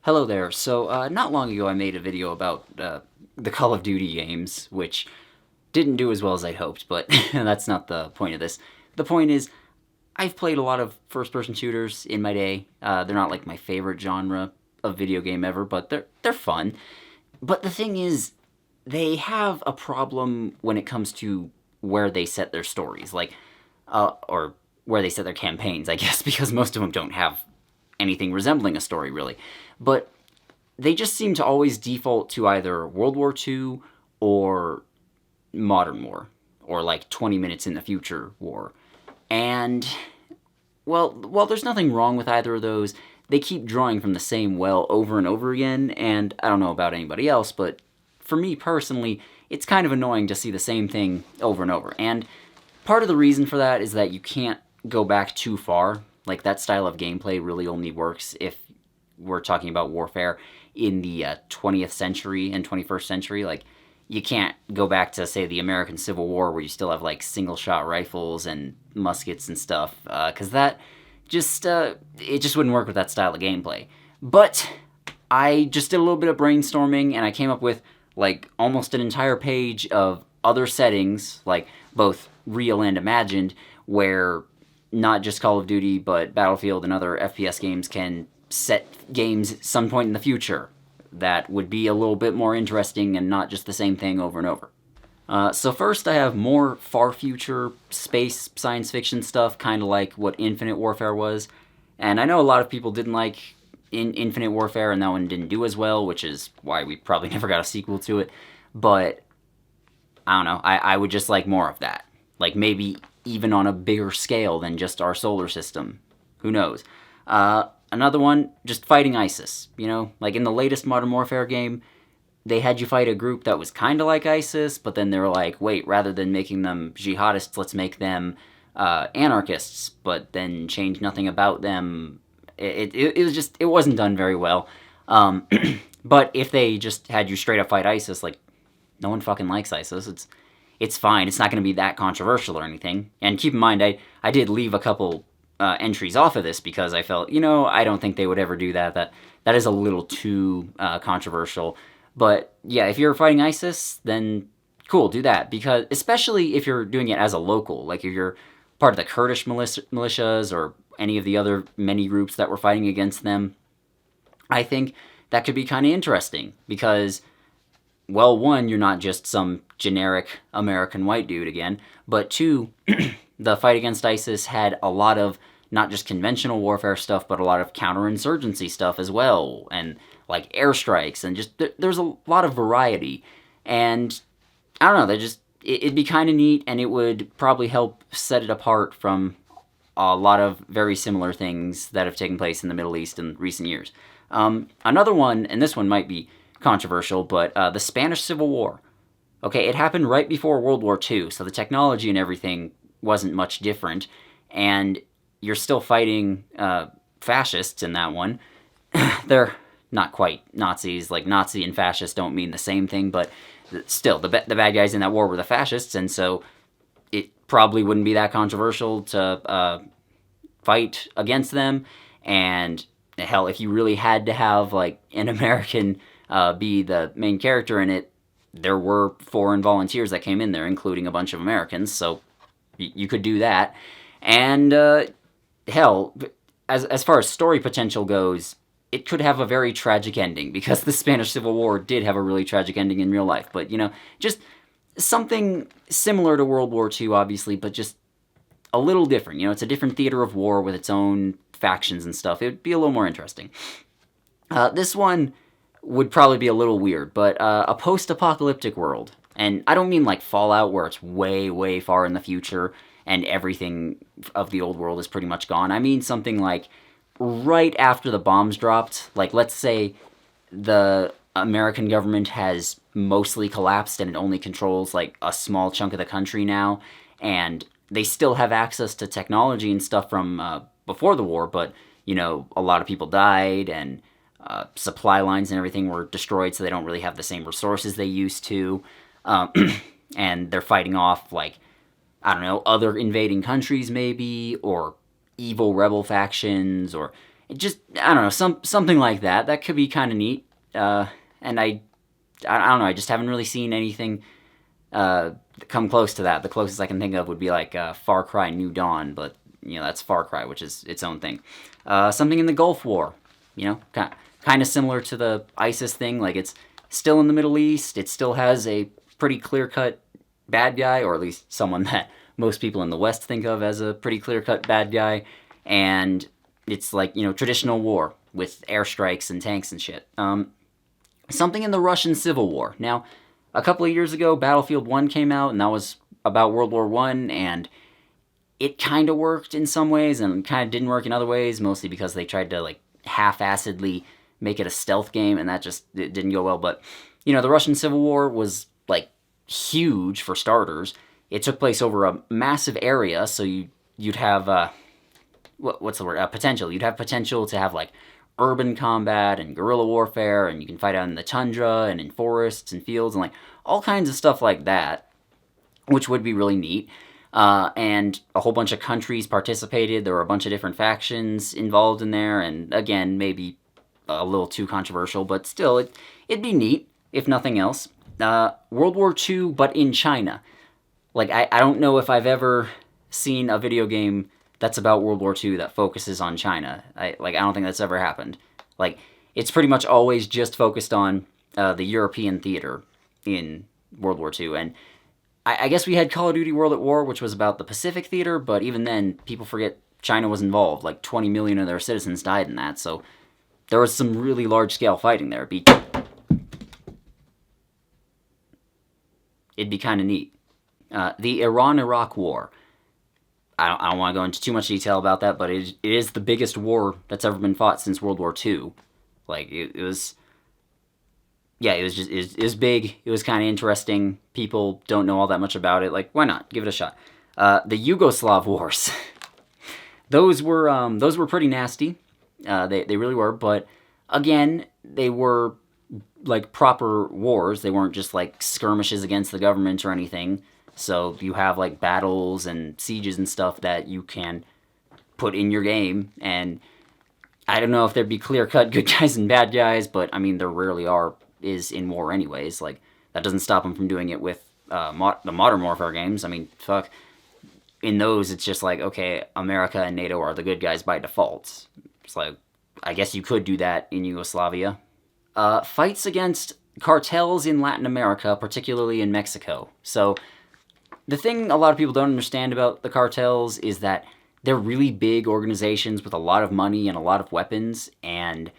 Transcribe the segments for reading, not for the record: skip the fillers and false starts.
Hello there. Not long ago I made a video about the Call of Duty games, which didn't do as well as I'd hoped, but that's not the point of this. The point is, I've played a lot of first-person shooters in my day. They're not like my favorite genre of video game ever, but they're fun. But the thing is, they have a problem when it comes to where they set their stories, or where they set their campaigns, I guess, because most of them don't have anything resembling a story, really. But they just seem to always default to either World War II or Modern War, or like 20 minutes in the future war. And, well, there's nothing wrong with either of those. They keep drawing from the same well over and over again, and I don't know about anybody else, but for me personally, it's kind of annoying to see the same thing over and over. And part of the reason for that is that you can't go back too far. Like, that style of gameplay really only works if we're talking about warfare in the 20th century and 21st century. Like, you can't go back to, say, the American Civil War where you still have, like, single-shot rifles and muskets and stuff, because that just, it just wouldn't work with that style of gameplay. But I just did a little bit of brainstorming, and I came up with, like, almost an entire page of other settings, like, both real and imagined, where not just Call of Duty, but Battlefield and other FPS games can set games some point in the future that would be a little bit more interesting and not just the same thing over and over. So first I have more far future space science fiction stuff, kind of like what Infinite Warfare was. And I know a lot of people didn't like Infinite Warfare, and that one didn't do as well, which is why we probably never got a sequel to it. But I don't know, I would just like more of that. Like, maybe even on a bigger scale than just our solar system. Who knows? Another one, just fighting ISIS. You know, like in the latest Modern Warfare game, they had you fight a group that was kind of like ISIS, but then they were like, wait, rather than making them jihadists, let's make them anarchists, but then change nothing about them. It was just, it wasn't done very well. But if they just had you straight up fight ISIS, like, no one fucking likes ISIS. It's fine. It's not going to be that controversial or anything. And keep in mind, I did leave a couple entries off of this because I felt, I don't think they would ever do that. That is a little too controversial. But yeah, if you're fighting ISIS, then cool, do that. Because especially if you're doing it as a local, like if you're part of the Kurdish militias or any of the other many groups that were fighting against them, I think that could be kind of interesting because, well, one, you're not just some generic American white dude again, but two, the fight against ISIS had a lot of not just conventional warfare stuff, but a lot of counterinsurgency stuff as well, and like airstrikes, and just there's a lot of variety. And I don't know, it'd be kind of neat, and it would probably help set it apart from a lot of very similar things that have taken place in the Middle East in recent years. Another one, and this one might be controversial, but the Spanish Civil War. Okay, it happened right before World War II, so the technology and everything wasn't much different, and you're still fighting fascists in that one. They're not quite Nazis. Like, Nazi and fascist don't mean the same thing, but still, the bad guys in that war were the fascists, and so it probably wouldn't be that controversial to fight against them. And hell, if you really had to have like an American be the main character in it, there were foreign volunteers that came in there, including a bunch of Americans, so you could do that. And hell, as far as story potential goes, it could have a very tragic ending, because the Spanish Civil War did have a really tragic ending in real life. But, just something similar to World War II, obviously, but just a little different. It's a different theater of war with its own factions and stuff. It would be a little more interesting. This one would probably be a little weird, but a post-apocalyptic world. And I don't mean like Fallout, where it's way, way far in the future and everything of the old world is pretty much gone. I mean something like right after the bombs dropped. Like, let's say the American government has mostly collapsed and it only controls like a small chunk of the country now, and they still have access to technology and stuff from before the war, but, a lot of people died, and supply lines and everything were destroyed, so they don't really have the same resources they used to. And they're fighting off, like, I don't know, other invading countries maybe, or evil rebel factions, or Just, I don't know, something like that. That could be kind of neat. And I don't know, I just haven't really seen anything come close to that. The closest I can think of would be like Far Cry New Dawn, but that's Far Cry, which is its own thing. Something in the Gulf War, kind of similar to the ISIS thing. Like, it's still in the Middle East. It still has a pretty clear-cut bad guy, or at least someone that most people in the West think of as a pretty clear-cut bad guy. And it's like, traditional war with airstrikes and tanks and shit. Something in the Russian Civil War. Now, a couple of years ago, Battlefield 1 came out, and that was about World War I, and it kind of worked in some ways, and kind of didn't work in other ways, mostly because they tried to, like, half-assedly make it a stealth game, and it didn't go well. But, the Russian Civil War was, like, huge for starters. It took place over a massive area, so you'd have, what's the word? Potential. You'd have potential to have, like, urban combat and guerrilla warfare, and you can fight out in the tundra and in forests and fields and like all kinds of stuff like that, which would be really neat. And a whole bunch of countries participated. There were a bunch of different factions involved in there, and again, maybe a little too controversial, but still, it'd be neat, if nothing else. World War II, but in China. Like, I don't know if I've ever seen a video game that's about World War II that focuses on China. I don't think that's ever happened. Like, it's pretty much always just focused on the European theater in World War II. And I guess we had Call of Duty World at War, which was about the Pacific theater, but even then, people forget China was involved. Like, 20 million of their citizens died in that, so there was some really large-scale fighting there. It'd be kind of neat. The Iran-Iraq War. I don't want to go into too much detail about that, but it is the biggest war that's ever been fought since World War II. Like, it was big. It was kind of interesting. People don't know all that much about it. Like, why not? Give it a shot. The Yugoslav Wars. Those were pretty nasty. They really were, but again, they were like proper wars. They weren't just like skirmishes against the government or anything. So you have like battles and sieges and stuff that you can put in your game. And I don't know if there'd be clear-cut good guys and bad guys, but I mean, there rarely is in war anyways. Like, that doesn't stop them from doing it with the Modern Warfare games. I mean, fuck. In those, it's just like, okay, America and NATO are the good guys by default. It's like, I guess you could do that in Yugoslavia. Fights against cartels in Latin America, particularly in Mexico. So the thing a lot of people don't understand about the cartels is that they're really big organizations with a lot of money and a lot of weapons, and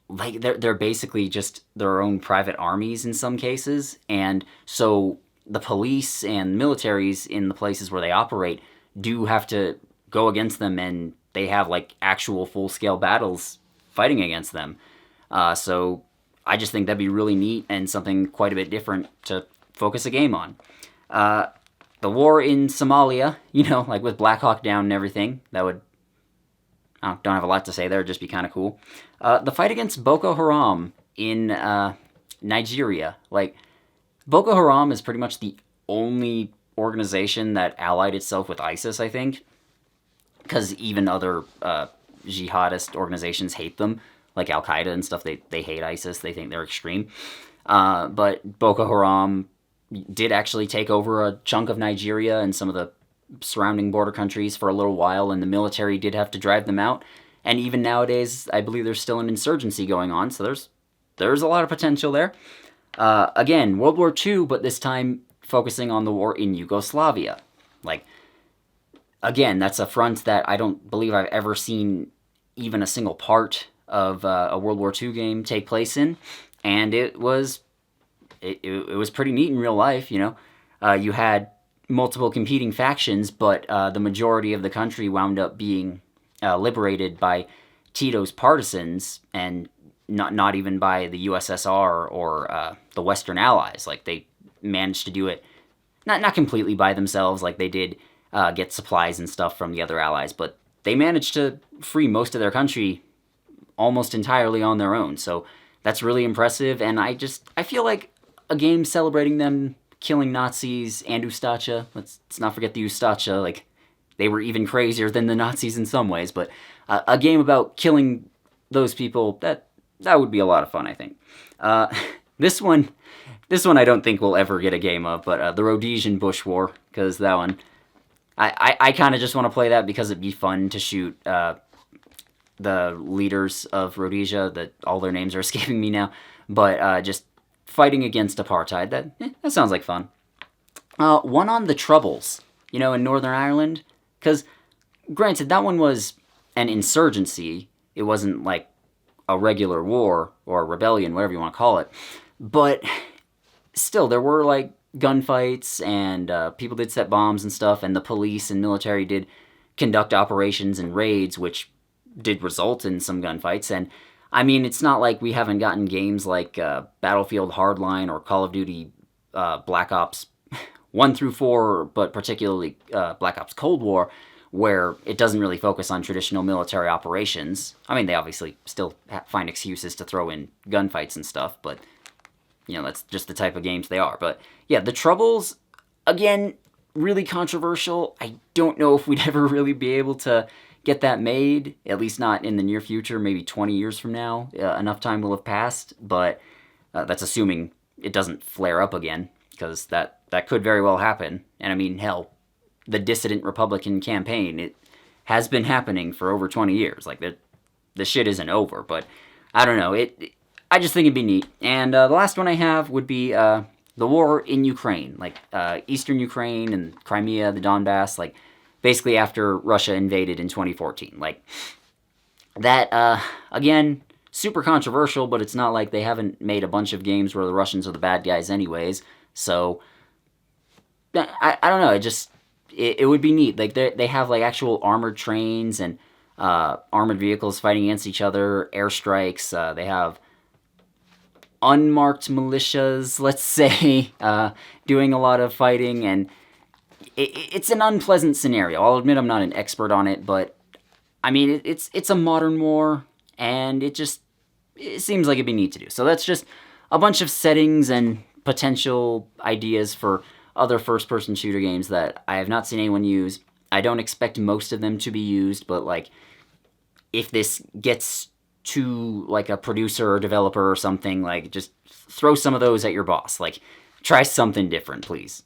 like they're basically just their own private armies in some cases. And so the police and militaries in the places where they operate do have to go against them, and they have like actual full-scale battles fighting against them. So I just think that'd be really neat and something quite a bit different to focus a game on. The war in Somalia, like with Black Hawk Down and everything, that would... I don't have a lot to say there, it'd just be kind of cool. The fight against Boko Haram in Nigeria. Like, Boko Haram is pretty much the only organization that allied itself with ISIS, I think. Because even other jihadist organizations hate them, like Al-Qaeda and stuff. They hate ISIS, they think they're extreme. But Boko Haram did actually take over a chunk of Nigeria and some of the surrounding border countries for a little while, and the military did have to drive them out. And even nowadays, I believe there's still an insurgency going on, so there's a lot of potential there. Again, World War II, but this time focusing on the war in Yugoslavia. Like, again, that's a front that I don't believe I've ever seen even a single part of a World War II game take place in, and it was pretty neat in real life. You had multiple competing factions, but the majority of the country wound up being liberated by Tito's partisans, and not even by the USSR or the Western Allies. Like, they managed to do it not completely by themselves. Like, they did get supplies and stuff from the other allies, but they managed to free most of their country almost entirely on their own. So that's really impressive, and I feel like a game celebrating them killing Nazis and Ustacha. Let's not forget the Ustacha. Like, they were even crazier than the Nazis in some ways, but a game about killing those people, that would be a lot of fun, I think. This one, I don't think we'll ever get a game of, but the Rhodesian Bush War, because that one, I kind of just want to play that because it'd be fun to shoot the leaders of Rhodesia, that all their names are escaping me now, but just fighting against apartheid, that sounds like fun. One on the Troubles, in Northern Ireland, because granted, that one was an insurgency. It wasn't like a regular war or rebellion, whatever you want to call it, but still, there were like gunfights, and people did set bombs and stuff, and the police and military did conduct operations and raids, which did result in some gunfights. And I mean, it's not like we haven't gotten games like Battlefield Hardline or Call of Duty Black Ops 1 through 4, but particularly Black Ops Cold War, where it doesn't really focus on traditional military operations. I mean, they obviously still find excuses to throw in gunfights and stuff, but that's just the type of games they are. But yeah, the Troubles, again, really controversial. I don't know if we'd ever really be able to get that made, at least not in the near future, maybe 20 years from now. Enough time will have passed, but that's assuming it doesn't flare up again, because that could very well happen. And I mean, hell, the dissident Republican campaign, it has been happening for over 20 years. Like, the shit isn't over, but I don't know. I just think it'd be neat. And the last one I have would be the war in Ukraine, like Eastern Ukraine and Crimea, the Donbass, like basically after Russia invaded in 2014. Like, that, again, super controversial, but it's not like they haven't made a bunch of games where the Russians are the bad guys anyways. So, I don't know, it would be neat. Like, they have like actual armored trains and armored vehicles fighting against each other, airstrikes, they have unmarked militias, let's say, doing a lot of fighting, and it's an unpleasant scenario. I'll admit I'm not an expert on it, but I mean, it's a modern war, and it seems like it'd be neat to do. So that's just a bunch of settings and potential ideas for other first-person shooter games that I have not seen anyone use. I don't expect most of them to be used, but like, if this gets to like a producer or developer or something, like, just throw some of those at your boss. Like, try something different, please.